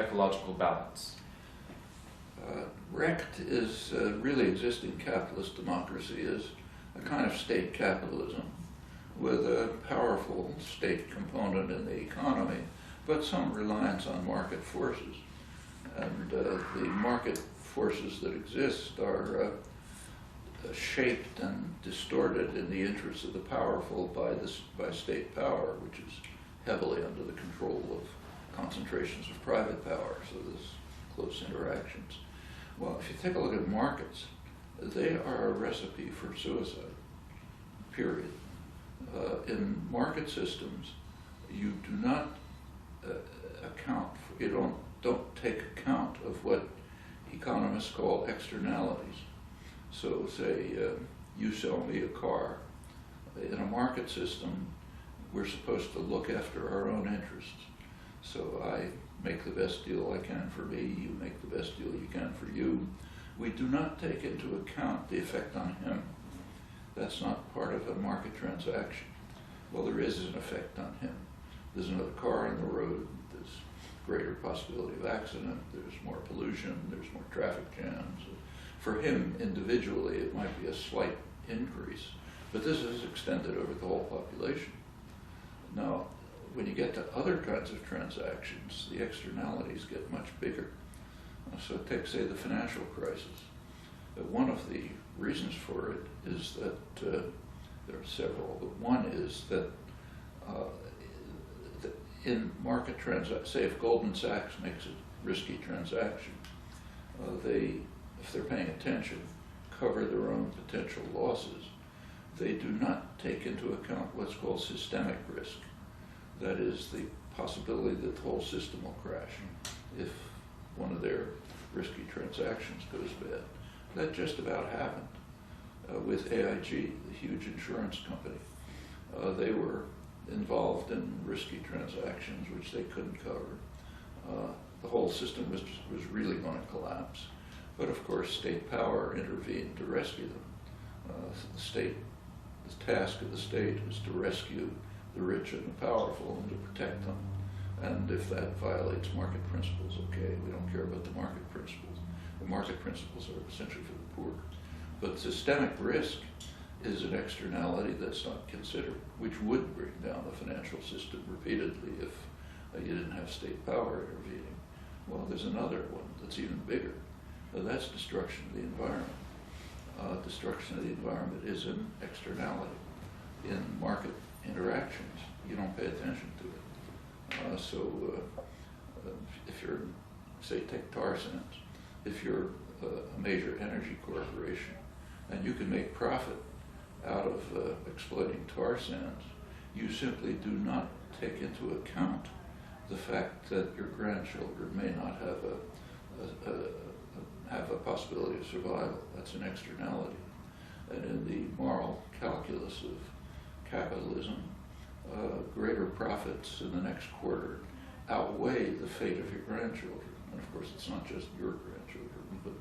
ecological balance? Rect is really existing capitalist democracy is a kind of state capitalism with a powerful state component in the economy, but some reliance on market forces. And the market forces that exist are shaped and distorted in the interests of the powerful by state power, which is heavily under the control of concentrations of private power, so there's close interactions. Well, if you take a look at markets, they are a recipe for suicide, period. In market systems, you do not don't take account of what economists call externalities. So say you sell me a car. In a market system, we're supposed to look after our own interests. So I make the best deal I can for me, you make the best deal you can for you. We do not take into account the effect on him. That's not part of a market transaction. Well, there is an effect on him. There's another car on the road, there's greater possibility of accident, there's more pollution, there's more traffic jams. For him, individually, it might be a slight increase, but this is extended over the whole population. Now, when you get to other kinds of transactions, the externalities get much bigger. So take, say, the financial crisis. One of the reasons for it is that there are several, but one is that in market transactions, say if Goldman Sachs makes a risky transaction, they, if they're paying attention, cover their own potential losses. They do not take into account what's called systemic risk. That is the possibility that the whole system will crash if one of their risky transactions goes bad. That just about happened with AIG, the huge insurance company. They were involved in risky transactions which they couldn't cover. The whole system was really going to collapse. But of course, state power intervened to rescue them. The task of the state is to rescue the rich and the powerful and to protect them. And if that violates market principles, okay, we don't care about the market principles. The market principles are essentially for the poor. But systemic risk is an externality that's not considered, which would bring down the financial system repeatedly if you didn't have state power intervening. Well, there's another one that's even bigger. That's destruction of the environment. Destruction of the environment is an externality. In market interactions, you don't pay attention to it. If you're, say, take tar sands, if you're a major energy corporation and you can make profit out of exploiting tar sands, you simply do not take into account the fact that your grandchildren may not have a possibility of survival. That's an externality. And in the moral calculus of capitalism, greater profits in the next quarter outweigh the fate of your grandchildren. And of course, it's not just your grandchildren, but